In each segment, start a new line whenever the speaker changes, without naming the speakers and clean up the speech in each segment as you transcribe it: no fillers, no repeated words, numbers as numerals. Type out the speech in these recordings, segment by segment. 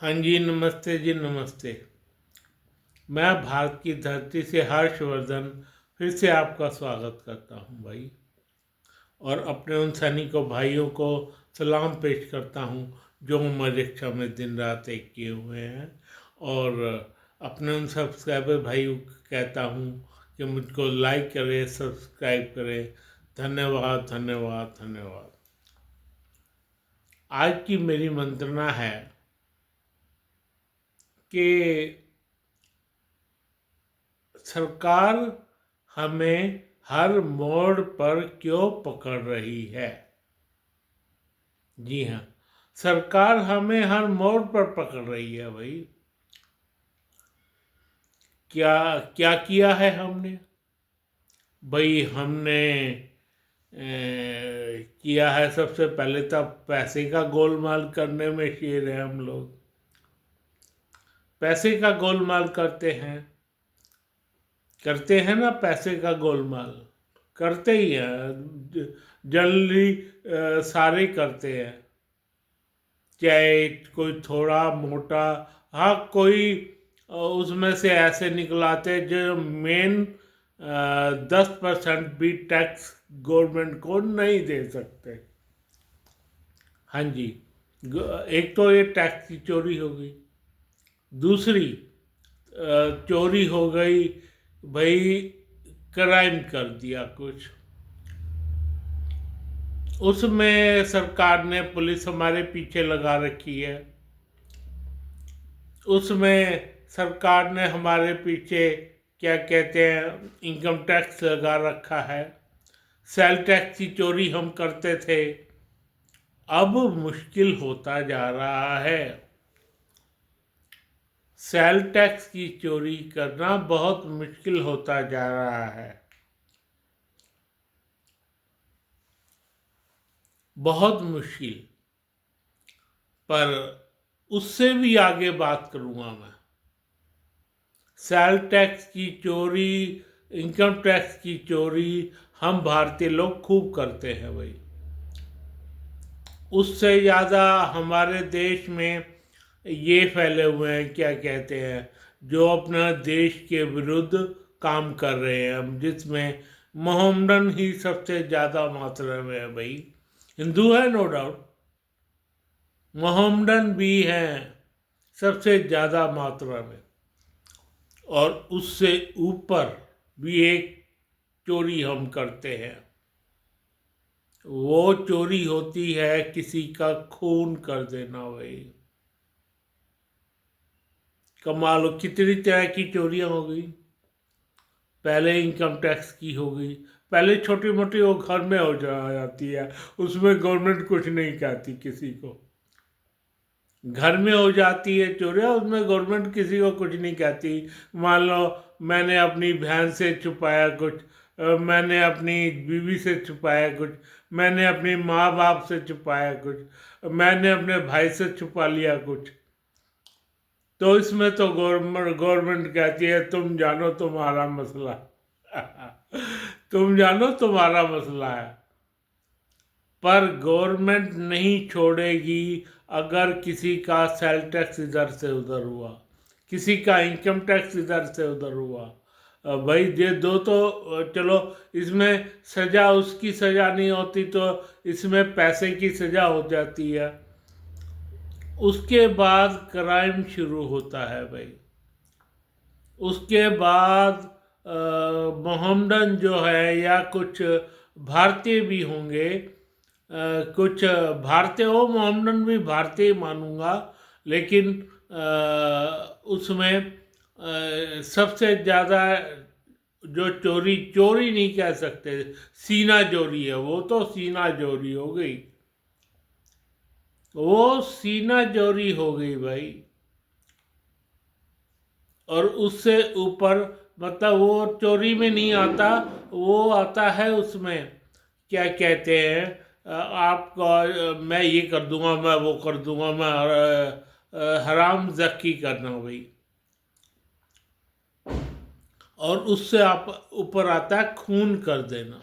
हाँ जी, नमस्ते जी, नमस्ते। मैं भारत की धरती से हर्षवर्धन फिर से आपका स्वागत करता हूँ भाई। और अपने उन सैनिकों भाइयों को सलाम पेश करता हूँ जो मरीक्षा में दिन रात एक किए हुए हैं। और अपने उन सब्सक्राइबर भाइयों को कहता हूँ कि मुझको लाइक करें, सब्सक्राइब करें। धन्यवाद, धन्यवाद, धन्यवाद। आज की मेरी मंत्रणा है कि सरकार हमें हर मोड़ पर क्यों पकड़ रही है। जी हाँ, सरकार हमें हर मोड़ पर पकड़ रही है भाई। क्या क्या किया है हमने भाई? हमने किया है, सबसे पहले तो पैसे का गोलमाल करने में शेर है हम लोग। पैसे का गोलमाल करते हैं ना, पैसे का गोलमाल करते ही हैं। जनरली सारे करते हैं, चाहे कोई थोड़ा मोटा। हाँ, कोई उसमें से ऐसे निकलाते जो मेन 10% भी टैक्स गवर्नमेंट को नहीं दे सकते। हाँ जी, एक तो ये टैक्स की चोरी हो गई। दूसरी चोरी हो गई भाई, क्राइम कर दिया कुछ। उसमें सरकार ने पुलिस हमारे पीछे लगा रखी है। उसमें सरकार ने हमारे पीछे क्या कहते हैं, इनकम टैक्स लगा रखा है। सेल टैक्स की चोरी हम करते थे, अब मुश्किल होता जा रहा है। सेल टैक्स की चोरी करना बहुत मुश्किल होता जा रहा है, बहुत मुश्किल। पर उससे भी आगे बात करूंगा मैं। सेल टैक्स की चोरी, इनकम टैक्स की चोरी हम भारतीय लोग खूब करते हैं भाई। उससे ज़्यादा हमारे देश में ये फैले हुए हैं, क्या कहते हैं, जो अपना देश के विरुद्ध काम कर रहे हैं हम, जिसमें मोहम्मडन ही सबसे ज़्यादा मात्रा में है भाई। हिंदू है नो डाउट, मोहम्मडन भी हैं सबसे ज़्यादा मात्रा में। और उससे ऊपर भी एक चोरी हम करते हैं। वो चोरी होती है किसी का खून कर देना भाई। कमाल हो, कितनी तरह की चोरियां हो गई। पहले इनकम टैक्स की हो गई, पहले छोटी मोटी वो घर में हो जाती है, उसमें गवर्नमेंट कुछ नहीं कहती किसी को। घर में हो जाती है चोरियां, उसमें गवर्नमेंट किसी को कुछ नहीं कहती। मान लो मैंने अपनी बहन से छुपाया कुछ, मैंने अपनी बीवी से छुपाया कुछ, मैंने अपनी माँ बाप से छुपाया कुछ, मैंने अपने भाई से छुपा लिया कुछ, तो इसमें तो गवर्नमेंट कहती है तुम जानो तुम्हारा मसला। तुम जानो तुम्हारा मसला है। पर गवर्नमेंट नहीं छोड़ेगी अगर किसी का सेल टैक्स इधर से उधर हुआ, किसी का इनकम टैक्स इधर से उधर हुआ। भाई ये दो तो चलो, इसमें सजा, उसकी सजा नहीं होती तो इसमें पैसे की सजा हो जाती है। उसके बाद क्राइम शुरू होता है भाई। उसके बाद मोहम्मडन जो है, या कुछ भारतीय भी होंगे, कुछ भारतीय हो, मोहम्मडन भी भारतीय मानूंगा, लेकिन उसमें सबसे ज़्यादा जो चोरी, चोरी नहीं कह सकते, सीना चोरी है वो, तो सीना चोरी हो गई, वो सीना चोरी हो गई भाई। और उससे ऊपर मतलब वो चोरी में नहीं आता, वो आता है उसमें, क्या कहते हैं, आपका मैं ये कर दूंगा, मैं वो कर दूंगा, मैं हराम जक्की करना भाई। और उससे आप ऊपर आता है खून कर देना।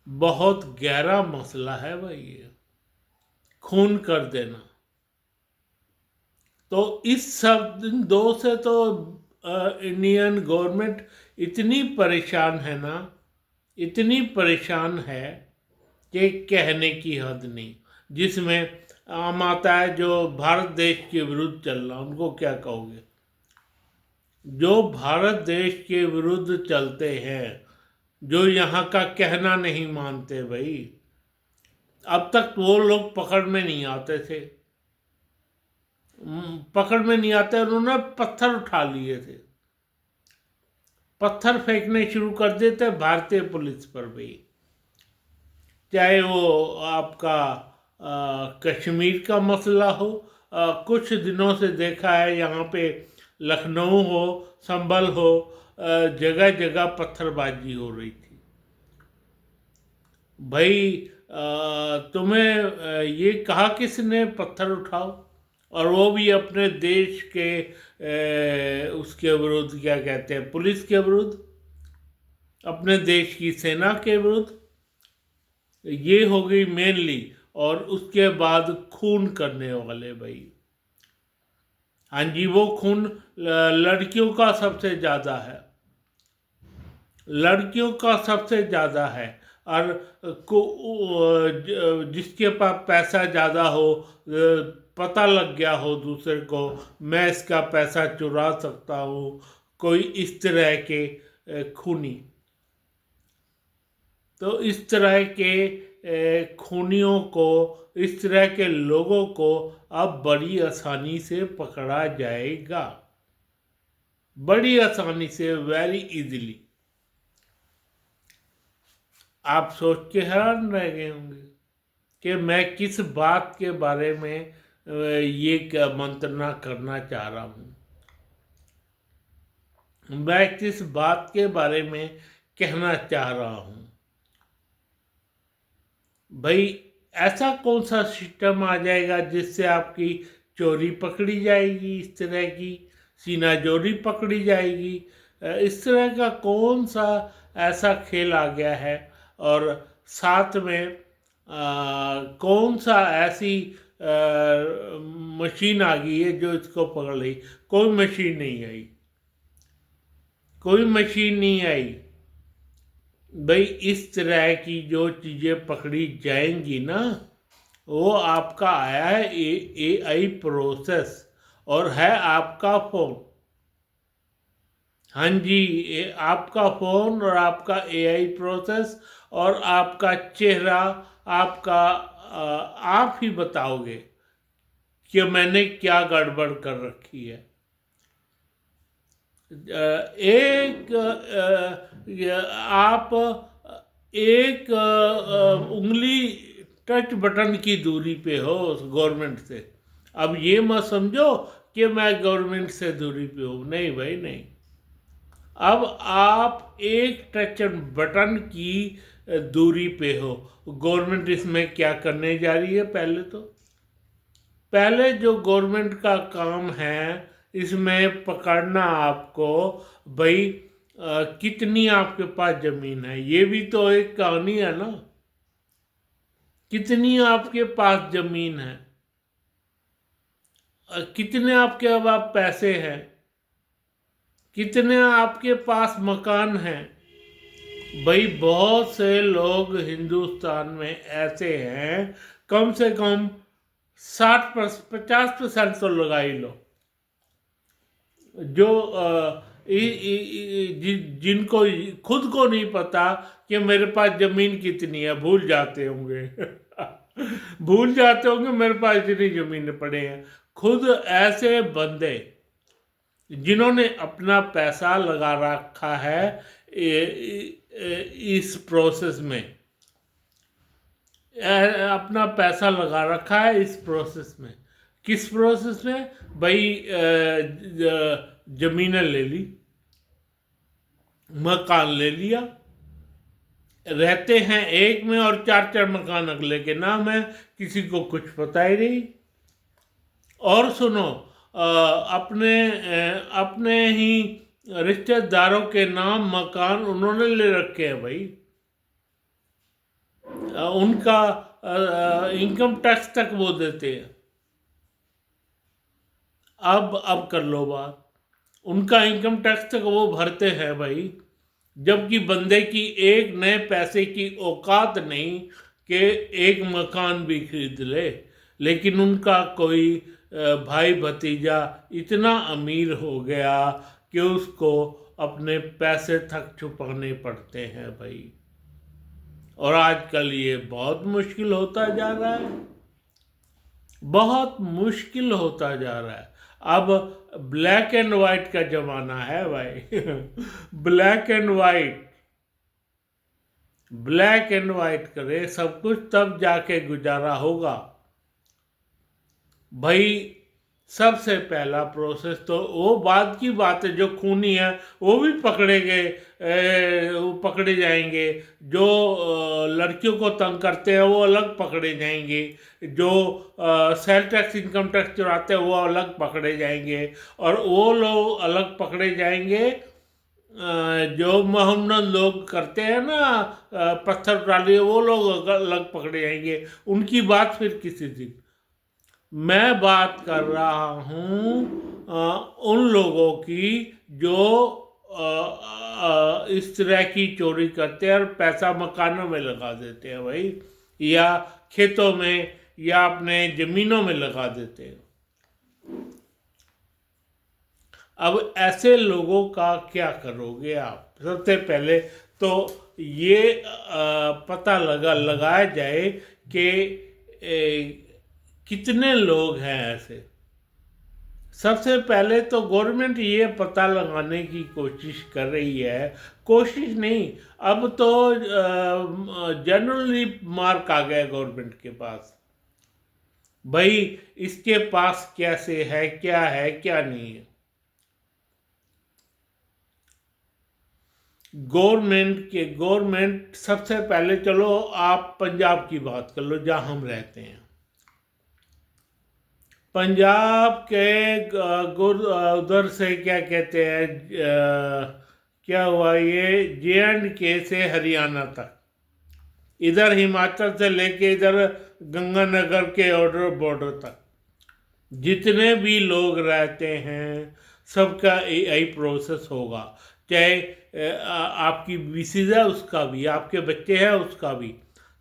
बहुत गहरा मसला है भाई ये, खून कर देना। तो इस सब इन दो से तो इंडियन गवर्नमेंट इतनी परेशान है ना, इतनी परेशान है कि कहने की हद नहीं। जिसमें आम आता है जो भारत देश के विरुद्ध चल रहा, उनको क्या कहोगे? जो भारत देश के विरुद्ध चलते हैं, जो यहाँ का कहना नहीं मानते भाई, अब तक वो लोग पकड़ में नहीं आते थे। पकड़ में नहीं आते, उन्होंने पत्थर उठा लिए थे, पत्थर फेंकने शुरू कर देते भारतीय पुलिस पर भी। चाहे वो आपका कश्मीर का मसला हो, कुछ दिनों से देखा है यहाँ पे लखनऊ हो, संभल हो, जगह जगह पत्थरबाजी हो रही थी। भाई तुम्हें ये कहा किसने पत्थर उठाओ, और वो भी अपने देश के उसके विरुद्ध, क्या कहते हैं, पुलिस के विरुद्ध, अपने देश की सेना के विरुद्ध। ये हो गई मेनली। और उसके बाद खून करने वाले भाई, हाँ जी, वो खून लड़कियों का सबसे ज़्यादा है, लड़कियों का सबसे ज़्यादा है। और जिसके पास पैसा ज़्यादा हो, पता लग गया हो दूसरे को, मैं इसका पैसा चुरा सकता हूँ, कोई इस तरह के खूनी। तो इस तरह के खूनियों को, इस तरह के लोगों को अब बड़ी आसानी से पकड़ा जाएगा, बड़ी आसानी से, वेरी इजीली। आप सोच के हैरान रह गए होंगे कि मैं किस बात के बारे में ये मंत्रणा करना चाह रहा हूँ, मैं किस बात के बारे में कहना चाह रहा हूँ। भाई ऐसा कौन सा सिस्टम आ जाएगा जिससे आपकी चोरी पकड़ी जाएगी, इस तरह की सीना चोरी पकड़ी जाएगी? इस तरह का कौन सा ऐसा खेल आ गया है? और साथ में कौन सा ऐसी मशीन आ गई है जो इसको पकड़ ली? कोई मशीन नहीं आई, कोई मशीन नहीं आई भाई। इस तरह की जो चीज़ें पकड़ी जाएंगी ना, वो आपका आया है AI प्रोसेस, और है आपका फ़ोन। हाँ जी, आपका फ़ोन और आपका AI प्रोसेस और आपका चेहरा, आपका आप ही बताओगे कि मैंने क्या गड़बड़ कर रखी है। एक आप एक उंगली टच बटन की दूरी पे हो गवर्नमेंट से। अब ये मत समझो कि मैं गवर्नमेंट से दूरी पे हूँ, नहीं भाई नहीं। अब आप एक टच बटन की दूरी पे हो। गवर्नमेंट इसमें क्या करने जा रही है? पहले जो गवर्नमेंट का काम है इसमें पकड़ना आपको, भाई कितनी आपके पास ज़मीन है, ये भी तो एक कहानी है ना। कितनी आपके पास ज़मीन है, कितने आपके पास पैसे हैं, कितने आपके पास मकान हैं। भाई बहुत से लोग हिंदुस्तान में ऐसे हैं, कम से कम 50% तो लगा ही लो, जो जिनको खुद को नहीं पता कि मेरे पास जमीन कितनी है, भूल जाते होंगे भूल जाते होंगे मेरे पास इतनी जमीन पड़े हैं। खुद ऐसे बंदे जिन्होंने अपना पैसा लगा रखा है इस प्रोसेस में, अपना पैसा लगा रखा है इस प्रोसेस में। किस प्रोसेस में? भाई जमीनें ले ली, मकान ले लिया, रहते हैं एक में और 4 मकान अगले के नाम है, किसी को कुछ पता ही नहीं। और सुनो, अपने ही रिश्तेदारों के नाम मकान उन्होंने ले रखे हैं भाई। उनका इनकम टैक्स तक वो देते हैं। अब कर लो बात। उनका इनकम टैक्स तक वो भरते हैं भाई, जबकि बंदे की एक नए पैसे की औकात नहीं कि एक मकान भी खरीद ले। लेकिन उनका कोई भाई भतीजा इतना अमीर हो गया कि उसको अपने पैसे तक छुपाने पड़ते हैं भाई। और आजकल ये बहुत मुश्किल होता जा रहा है, बहुत मुश्किल होता जा रहा है। अब ब्लैक एंड वाइट का जमाना है भाई। Black and white, black and white करे सब कुछ, तब जाके गुजारा होगा भाई। सबसे पहला प्रोसेस तो वो बाद की बात है, जो खूनी है वो भी पकड़े गए, वो पकड़े जाएंगे। जो लड़कियों को तंग करते हैं वो अलग पकड़े जाएंगे। जो सेल टैक्स इनकम टैक्स चुराते हैं वो अलग पकड़े जाएंगे। और वो लोग अलग पकड़े जाएंगे जो मोहम्मद लोग करते हैं ना, पत्थर डालिए, वो लोग अलग पकड़े जाएंगे। उनकी बात फिर किसी दिन। मैं बात कर रहा हूँ उन लोगों की जो इस तरह की चोरी करते हैं और पैसा मकानों में लगा देते हैं भाई, या खेतों में, या अपने ज़मीनों में लगा देते हैं। अब ऐसे लोगों का क्या करोगे आप? सबसे पहले तो ये पता लगाया जाए कि कितने लोग हैं ऐसे। सबसे पहले तो गवर्नमेंट ये पता लगाने की कोशिश कर रही है, कोशिश नहीं, अब तो जनरली मार्क आ गया गवर्नमेंट के पास भाई, इसके पास कैसे है, क्या नहीं है। गवर्नमेंट सबसे पहले, चलो आप पंजाब की बात कर लो जहाँ हम रहते हैं। पंजाब के उधर से क्या कहते हैं, क्या हुआ ये, JNK से हरियाणा तक, इधर हिमाचल से लेके इधर गंगानगर के बॉर्डर तक जितने भी लोग रहते हैं सबका यही प्रोसेस होगा। चाहे आपकी मिसेज है उसका भी, आपके बच्चे हैं उसका भी।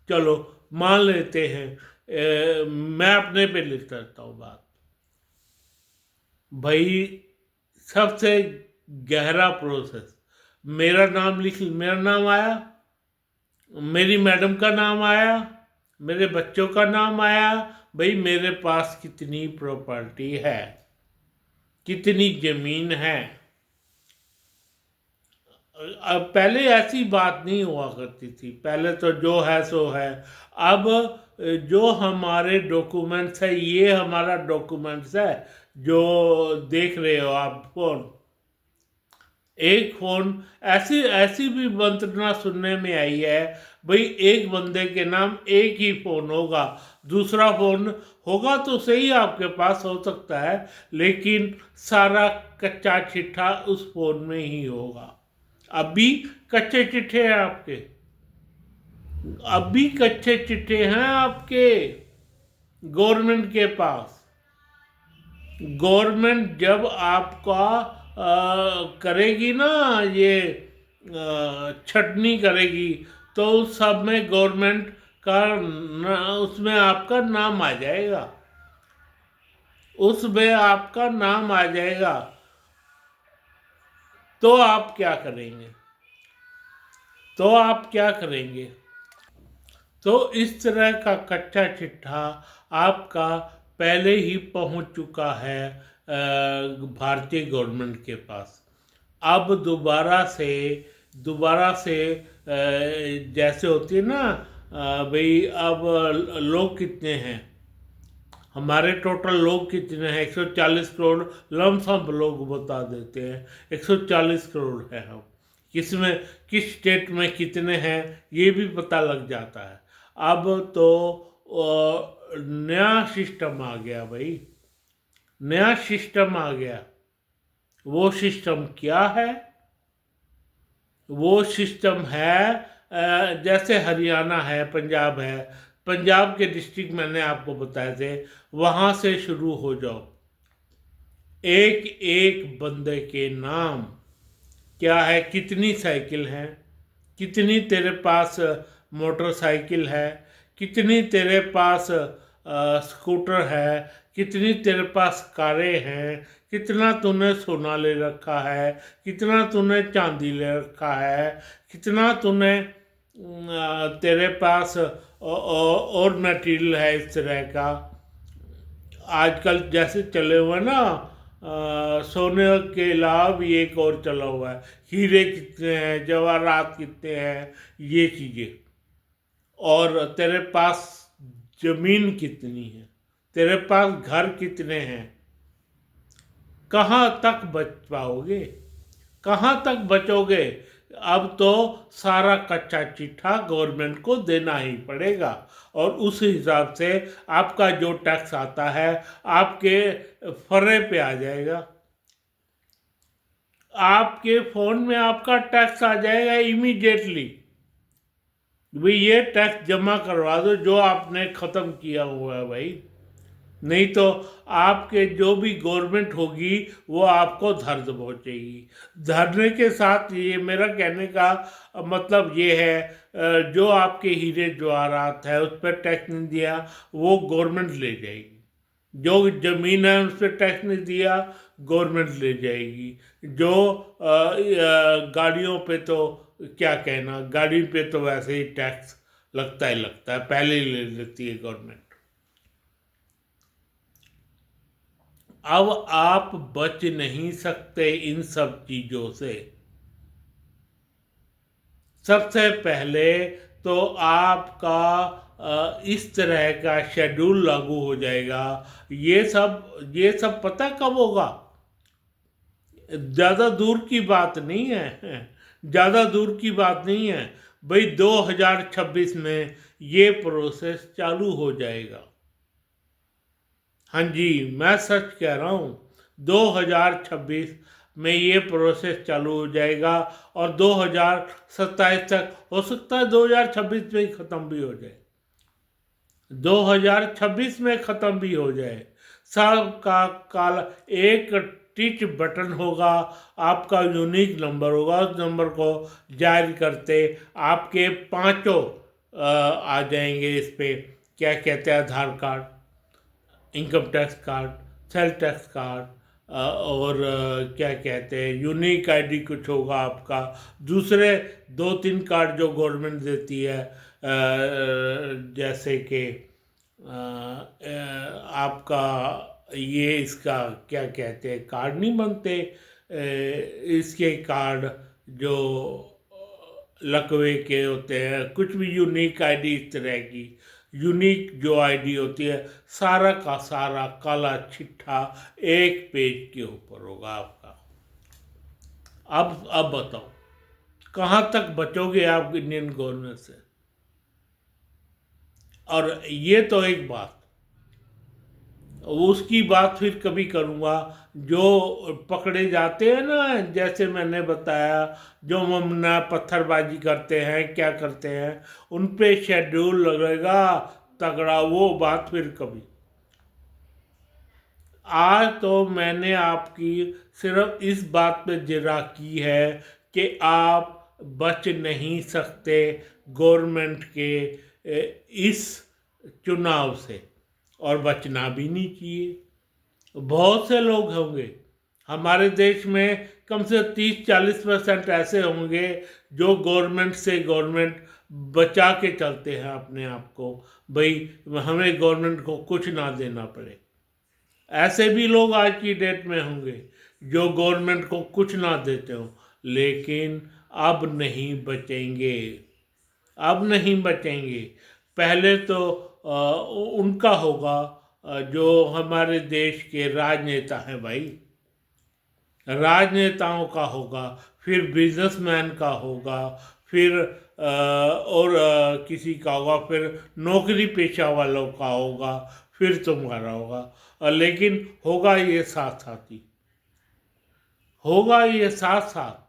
चलो मान लेते हैं, मैं अपने पे लेता रहता हूँ बात भाई। सबसे गहरा प्रोसेस, मेरा नाम मेरा नाम आया, मेरी मैडम का नाम आया, मेरे बच्चों का नाम आया, भाई मेरे पास कितनी प्रॉपर्टी है, कितनी जमीन है। अब पहले ऐसी बात नहीं हुआ करती थी, पहले तो जो है सो है। अब जो हमारे डॉक्यूमेंट्स है, ये हमारा डॉक्यूमेंट्स है जो देख रहे हो आप फोन। एक फोन, ऐसी ऐसी भी मंत्रणा सुनने में आई है भाई, एक बंदे के नाम एक ही फोन होगा। दूसरा फोन होगा तो सही आपके पास हो सकता है, लेकिन सारा कच्चा चिट्ठा उस फोन में ही होगा। अभी कच्चे चिट्ठे हैं आपके, अभी कच्चे चिट्ठे हैं आपके गवर्नमेंट के पास। गवर्नमेंट जब आपका करेगी ना ये छटनी करेगी, तो उस सब में गवर्नमेंट का उसमें आपका नाम आ जाएगा, उसमें आपका नाम आ जाएगा। तो आप क्या करेंगे? तो आप क्या करेंगे? तो इस तरह का कच्चा चिट्ठा आपका पहले ही पहुंच चुका है भारतीय गवर्नमेंट के पास। अब दोबारा से जैसे होती है ना, भाई अब लोग कितने हैं, हमारे टोटल लोग कितने हैं, 140 करोड़ लमसम लोग बता देते हैं, 140 करोड़ है हम। किसमें, किस स्टेट में कितने हैं ये भी पता लग जाता है। अब तो नया सिस्टम आ गया भाई, नया सिस्टम आ गया। वो सिस्टम क्या है? वो सिस्टम है जैसे हरियाणा है, पंजाब है, पंजाब के डिस्ट्रिक्ट मैंने आपको बताए थे, वहाँ से शुरू हो जाओ। एक एक बंदे के नाम क्या है, कितनी साइकिल है, कितनी तेरे पास मोटरसाइकिल है, कितनी तेरे पास स्कूटर है, कितनी तेरे पास कारें हैं, कितना तूने सोना ले रखा है, कितना तूने चांदी ले रखा है, कितना तूने तेरे पास और मटेरियल है इस तरह का। आजकल जैसे चले हुए ना, सोने के अलावा भी एक और चला हुआ है, हीरे कितने हैं, जवाहरात कितने हैं, ये चीज़ें। और तेरे पास जमीन कितनी है, तेरे पास घर कितने हैं, कहाँ तक बच पाओगे, कहाँ तक बचोगे। अब तो सारा कच्चा चिट्ठा गवर्नमेंट को देना ही पड़ेगा, और उस हिसाब से आपका जो टैक्स आता है आपके फर्रे पे आ जाएगा, आपके फ़ोन में आपका टैक्स आ जाएगा इमीडिएटली। भाई ये टैक्स जमा करवा दो जो आपने ख़त्म किया हुआ है भाई, नहीं तो आपके जो भी गवर्नमेंट होगी वो आपको धर पहुँचेगी। धरने के साथ ये मेरा कहने का मतलब ये है, जो आपके हीरे जवाहरात है उस पर टैक्स नहीं दिया वो गवर्नमेंट ले जाएगी, जो ज़मीन है उस पर टैक्स नहीं दिया गवर्नमेंट ले जाएगी, जो गाड़ियों पे तो क्या कहना, गाड़ी पे तो वैसे ही टैक्स लगता ही लगता है, पहले ही ले लेती है गवर्नमेंट। अब आप बच नहीं सकते इन सब चीज़ों से। सबसे पहले तो आपका इस तरह का शेड्यूल लागू हो जाएगा। ये सब पता कब होगा? ज़्यादा दूर की बात नहीं है, ज़्यादा दूर की बात नहीं है भाई। 2026 में ये प्रोसेस चालू हो जाएगा। हाँ जी, मैं सच कह रहा हूँ, 2026 में ये प्रोसेस चालू हो जाएगा, और 2027 तक हो सकता है 2026 में ही ख़त्म भी हो जाए, 2026 में ख़त्म भी हो जाए। सबका काला एक टिच बटन होगा, आपका यूनिक नंबर होगा, उस नंबर को जारी करते आपके पांचों आ जाएंगे इस पे, क्या कहते हैं, Aadhaar card, income tax card, sale tax card, और क्या कहते हैं, यूनिक आईडी कुछ होगा आपका, दूसरे 2-3 कार्ड जो गवर्नमेंट देती है, जैसे कि आपका ये इसका क्या कहते हैं, कार्ड नहीं बनते, इसके कार्ड जो लकवे के होते हैं, कुछ भी यूनिक आईडी इस तरह की यूनिक जो आईडी होती है, सारा का सारा काला चिट्ठा एक पेज के ऊपर होगा आपका। अब बताओ कहाँ तक बचोगे आप इंडियन गवर्नमेंट से। और ये तो एक बात, उसकी बात फिर कभी करूँगा। जो पकड़े जाते हैं ना, जैसे मैंने बताया, जो ममना पत्थरबाजी करते हैं, क्या करते हैं, उन पे शेड्यूल लगेगा तगड़ा, वो बात फिर कभी। आज तो मैंने आपकी सिर्फ इस बात पे जिरा की है कि आप बच नहीं सकते गवर्नमेंट के इस चुनाव से, और बचना भी नहीं चाहिए। बहुत से लोग होंगे हमारे देश में, कम से 30-40% ऐसे होंगे जो गवर्नमेंट बचा के चलते हैं अपने आप को, भाई हमें गवर्नमेंट को कुछ ना देना पड़े। ऐसे भी लोग आज की डेट में होंगे जो गवर्नमेंट को कुछ ना देते हो, लेकिन अब नहीं बचेंगे, अब नहीं बचेंगे। पहले तो उनका होगा, जो हमारे देश के राजनेता हैं भाई, राजनेताओं का होगा, फिर बिजनेसमैन का होगा, फिर और किसी का होगा, फिर नौकरी पेशा वालों का होगा, फिर तुम्हारा होगा। लेकिन होगा ये साथ साथ ही, होगा ये साथ साथ।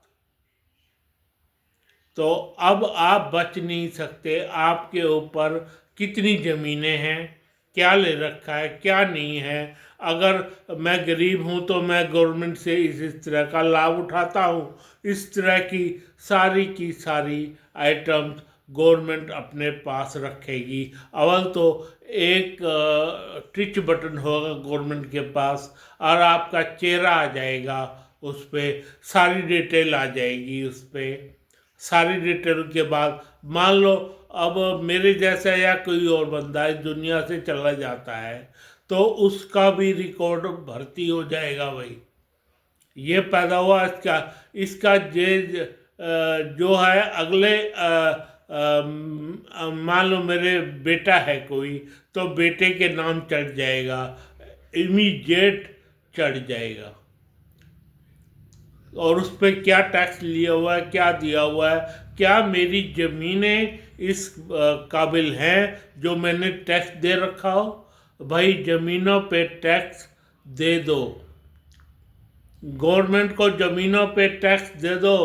तो अब आप बच नहीं सकते। आपके ऊपर कितनी ज़मीनें हैं, क्या ले रखा है क्या नहीं है। अगर मैं गरीब हूँ तो मैं गवर्नमेंट से इस तरह का लाभ उठाता हूँ। इस तरह की सारी आइटम्स गवर्नमेंट अपने पास रखेगी। अव्वल तो एक ट्विच बटन होगा गवर्नमेंट के पास और आपका चेहरा आ जाएगा उस पर, सारी डिटेल आ जाएगी उस पर। सारी डिटेल के बाद मान लो अब मेरे जैसा या कोई और बंदा इस दुनिया से चला जाता है तो उसका भी रिकॉर्ड भर्ती हो जाएगा भाई। ये पैदा हुआ इसका इसका जो है अगले मान लो मेरे बेटा है कोई तो बेटे के नाम चढ़ जाएगा, इमीडिएट चढ़ जाएगा। और उस पर क्या टैक्स लिया हुआ है क्या दिया हुआ है, क्या मेरी ज़मीनें इस काबिल हैं जो मैंने टैक्स दे रखा हो। भाई ज़मीनों पे टैक्स दे दो, गवर्नमेंट को ज़मीनों पे टैक्स दे दो।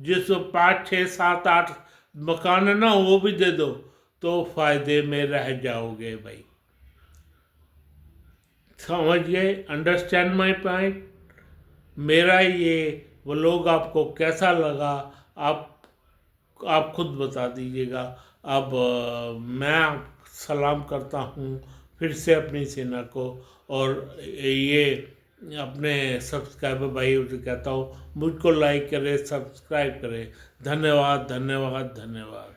जिस 5 6 7 8 मकान है ना वो भी दे दो तो फायदे में रह जाओगे भाई। समझ गए? Understand my point. मेरा ये व्लॉग आपको कैसा लगा आप खुद बता दीजिएगा। अब मैं सलाम करता हूँ फिर से अपनी सेना को, और ये अपने सब्सक्राइबर भाइयों से कहता हूँ मुझको लाइक करें सब्सक्राइब करें। धन्यवाद धन्यवाद धन्यवाद।